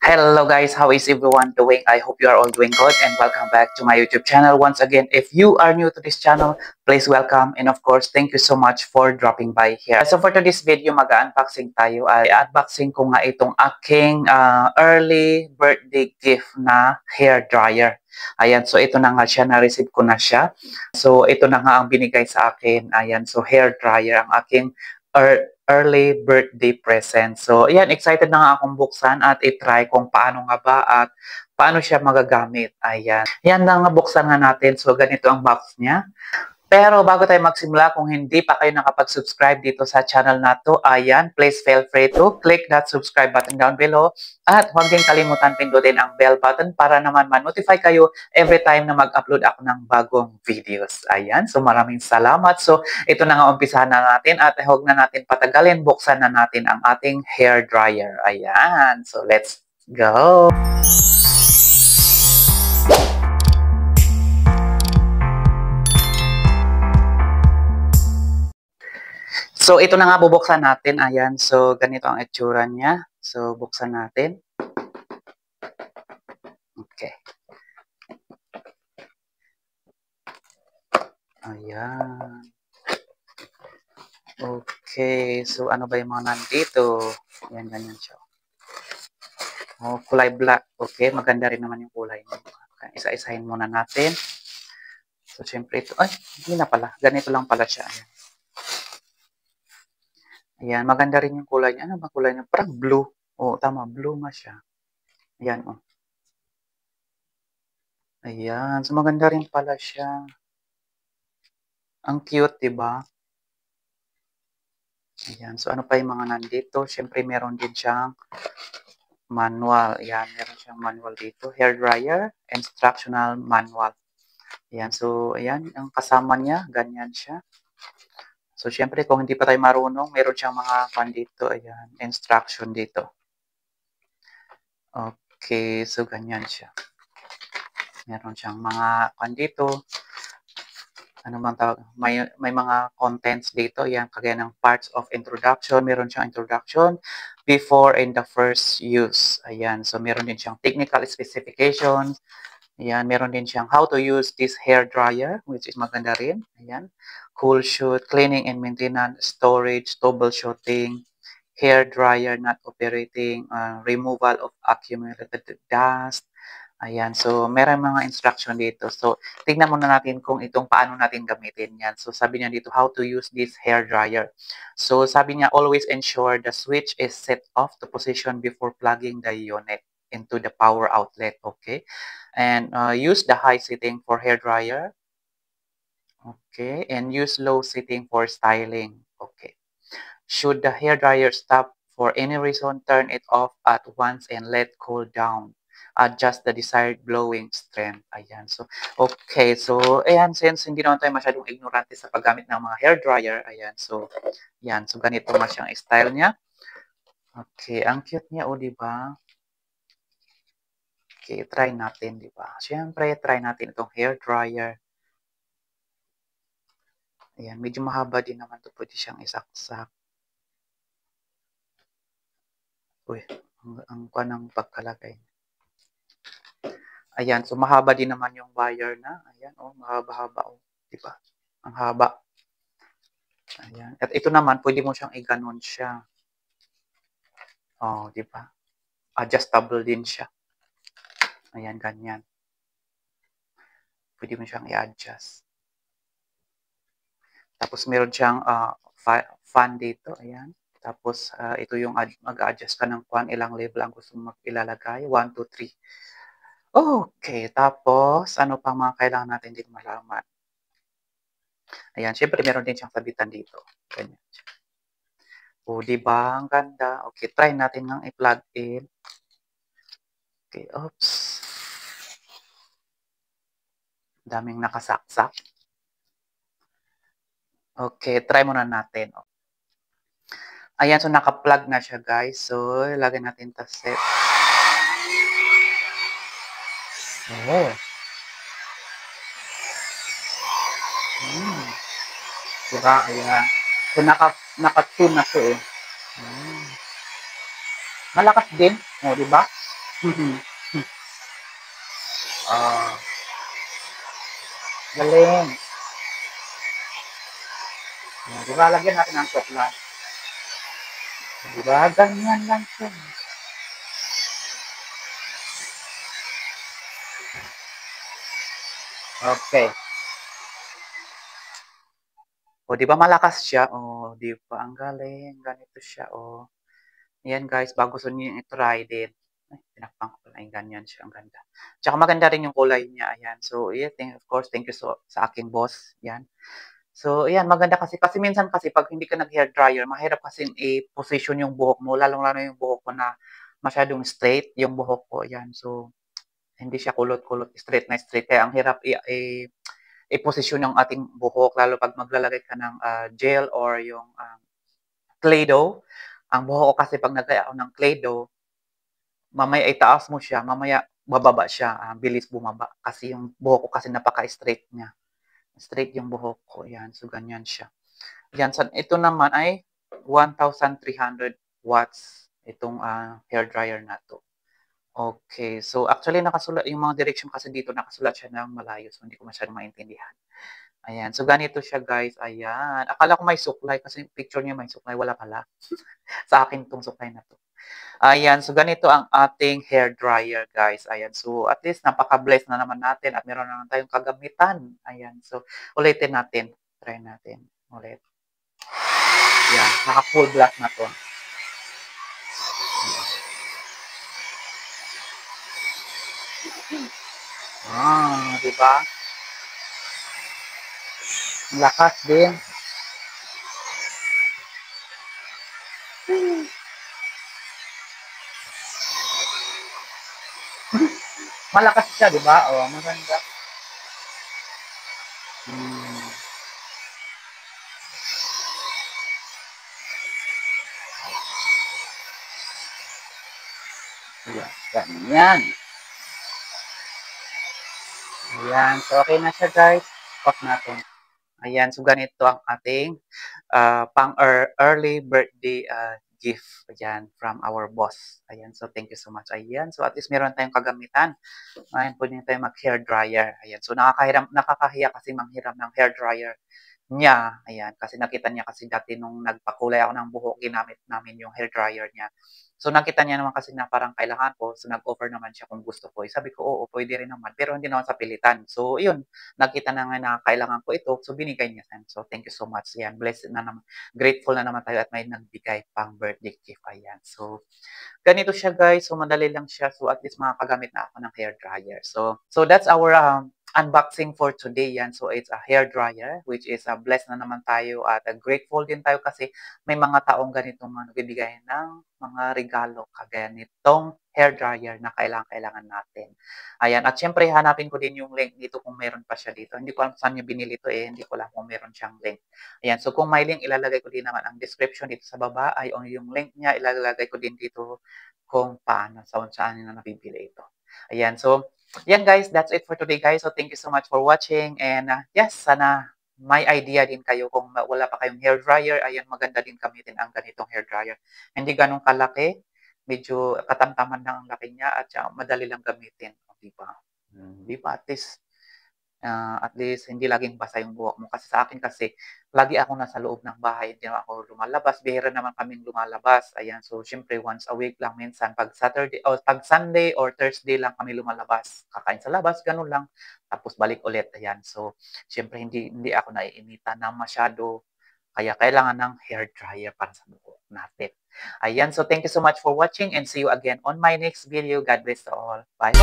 Hello guys, how is everyone doing? I hope you are all doing good and welcome back to my YouTube channel once again. If you are new to this channel, please welcome and of course, thank you so much for dropping by here. So for today's video, mag-unboxing tayo. I-unboxing ko nga itong aking early birthday gift na hair dryer. Ayan, so ito na nga siya, na-receive ko na siya. So ito na nga ang binigay sa akin. Ayan, so hair dryer ang aking early birthday present. So, ayan, excited na nga akong buksan at i-try kung paano nga ba at paano siya magagamit. Ayan. Yan na nga, buksan nga natin. So, ganito ang box niya. Pero bago tayo magsimula, kung hindi pa kayo nakapag-subscribe dito sa channel na to, ayan, please feel free to click that subscribe button down below. At huwag din kalimutan pindutin ang bell button para naman ma-notify kayo every time na mag-upload ako ng bagong videos. Ayan, so maraming salamat. So ito na nga, umpisahan na natin at huwag na natin patagalin, buksan na natin ang ating hair dryer. Ayan, so let's go! So, ito na nga, bubuksan natin. Ayan. So, ganito ang itsura niya. So, buksan natin. Okay. Ayan. Okay. So, ano ba yung mga nandito? Ayan, ganyan siya. Oh, kulay black. Okay. Maganda rin naman yung kulay niya. Isa-isahin muna natin. So, syempre ito. Ay, hindi na pala. Ganito lang pala siya. Ayan. Ayan, maganda rin yung kulay niya. Ano ba kulay niya? Parang blue. Oo, tama. Blue nga siya. Ayan, oh. Ayan. So, maganda rin pala siya. Ang cute, diba? Ayan. So, ano pa yung mga nandito? Siyempre, meron din siyang manual. Ayan, meron siyang manual dito. Hair dryer, instructional manual. Ayan. So, ayan. Ang kasama niya, ganyan siya. So, syempre, kung hindi pa tayo marunong, meron siyang mga pan dito. Ayan, instruction dito. Okay, so ganyan siya. Meron siyang mga pan dito. Ano bang tawag? May mga contents dito. Ayan, kagaya ng parts of introduction. Meron siyang introduction, before and the first use. Ayan, so meron din siyang technical specifications. Ayan, meron din siyang how to use this hair dryer, which is maganda rin. Ayan, cool shoot, cleaning and maintenance, storage, troubleshooting, hair dryer not operating, removal of accumulated dust. Ayan, so meron mga instruction dito. So, tignan muna natin kung itong paano natin gamitin yan. So, sabi niya dito, how to use this hair dryer. So, sabi niya, always ensure the switch is set off to position before plugging the unit into the power outlet. Okay. And use the high setting for hair dryer. Okay. And use low setting for styling. Okay. Should the hair dryer stop for any reason, turn it off at once and let cool down. Adjust the desired blowing strength. Ayan. So, okay. So, ayan. Since hindi naman tayo masyadong ignorante sa paggamit ng mga hair dryer. Ayan. So, ayan. So, ganito nga siyang style niya. Okay. Ang cute niya, o, diba? Okay. Try natin, diba? Siyempre, try natin itong hair dryer. Ayan. Medyo mahaba din naman ito. Pwede siyang isaksak. Uy. Ang ng pagkalagay. Ayan, so mahaba din naman yung wire na. Ayan, oh, mahaba-haba, oh, 'di ba? Ang haba. Ayan. At ito naman, pwede mo siyang iganon siya. Oh, 'di ba? Adjustable din siya. Ayan, ganyan. Pwede mo siyang i-adjust. Tapos meron siyang fan dito, ayan. Tapos ito yung mag-adjust ka ng fan, ilang level ang gusto mo ilalagay, 1, 2, 3. Okay, tapos ano pang mga kailangan natin din malaman? Ayan, syempre meron din siyang sabitan dito. Ganyan siya. O, di ba? Ang ganda. Okay, try natin ngang i-plug in. Okay, oops. Daming nakasaksak. Okay, try muna natin. Ayan, so naka-plug na siya, guys. So, lagyan natin ta set. Oh. Diba? Ayan. So, naka-tune na siya eh. Malakas din. O, diba? Ah, galing. Di ba, lagyan natin ng suklan. Di ba, ganyan lang siya. Okay. O, di ba malakas siya? O, di ba, ang galing. Ganito siya, o. Ayan guys, baka gusto niyo i-try din. Ay, tinakpan ko pala. Ay, ganyan siya. Ang ganda. Tsaka maganda rin yung kulay niya. Ayan. So, yeah, of course, thank you sa aking boss. Ayan. So, ayan, maganda kasi minsan kasi pag hindi ka nag-hair dryer, mahirap kasi i-position yung buhok mo, lalong-lalo yung buhok ko na masyadong straight, yung buhok ko, ayan. So, hindi siya kulot-kulot, straight na straight. Kaya ang hirap i-posisyon yung ating buhok, lalo pag maglalagay ka ng gel or yung clay dough. Ang buhok ko kasi pag naglagay ako ng clay dough, mamaya itaas mo siya, mamaya bababa siya, bilis bumaba. Kasi yung buhok ko kasi napaka-straight niya. Straight yung buhok ko, yan. So, ganyan siya. Yan, ito naman ay 1,300 watts itong hair dryer na to. Okay, so actually nakasulat yung mga direction kasi dito nakasulat siya ng malayo, so hindi ko masyadong maintindihan. Ayan, so ganito siya guys, ayan. Akala ko may suklay kasi picture niya may suklay, wala pala. Sa akin 'tong suklay na 'to. Ayan, so ganito ang ating hair dryer guys, ayan. So at least napaka-bless na naman natin at meron na naman tayong kagamitan. Ayan, so ulitin natin, try natin ulit. Yan, naka-full black na 'to. Di ba? Lakas din. Malakas siya, di ba? Oh, maganda. Hmm. Ayan, ganyan. Ayan, so okay na siya guys. Off natin. Ayan, so ganito ang ating early birthday gift. Ayan, from our boss. Ayan, so thank you so much. Ayan, so at least meron tayong kagamitan. Ayan, pwede tayo mag-hair dryer. Ayan, so nakakahiya kasi manghiram ng hair dryer niya. Ayan, kasi nakita niya kasi dati nung nagpakulay ako ng buhok, ginamit namin yung hair dryer niya. So nakita niya naman kasi na parang kailangan ko, so nag-offer naman siya kung gusto ko. Sabi ko, oo, pwede rin naman, pero hindi naman sa pilitan. So yun, nakita na nga na kailangan ko ito, so binigay niya yan. So thank you so much. Yan, blessed na naman, grateful na naman tayo at may nagbigay pang birthday gift. Ayan, so ganito siya guys, so madali lang siya. So at least makakagamit na ako ng hair dryer. So that's our unboxing for today yan. So it's a hair dryer which is blessed na naman tayo at grateful din tayo kasi may mga taong ganitong nagbibigay ng mga regalo kagaya nitong hair dryer na kailangan natin. Ayan, at syempre hanapin ko din yung link dito kung meron pa siya dito. Hindi ko alam saan niya binili ito hindi ko alam kung meron siyang link. Ayan, so kung may link ilalagay ko din naman ang description dito sa baba ay yung link niya ilalagay ko din dito kung paano saan niyo nabibili ito. Ayan, so yan guys, that's it for today guys. So thank you so much for watching and yes, sana may idea din kayo kung wala pa kayong hair dryer. Ayan, maganda din gamitin ang ganitong hair dryer. Hindi ganun kalaki, medyo katamtaman lang ang laki niya at madali lang gamitin. Di ba? Di ba? At least hindi laging basa yung buhok mo. Kasi sa akin kasi, lagi ako nasa loob ng bahay, hindi naman ako lumalabas. Bihira naman kaming lumalabas. Ayan, so syempre once a week lang minsan. Pag Saturday, o pag Sunday or Thursday lang kami lumalabas. Kakain sa labas, ganun lang. Tapos balik ulit. Ayan, so syempre hindi ako naiinitan na masyado. Kaya kailangan ng hair dryer para sa buhok natin. Ayan, so thank you so much for watching and see you again on my next video. God bless to all. Bye.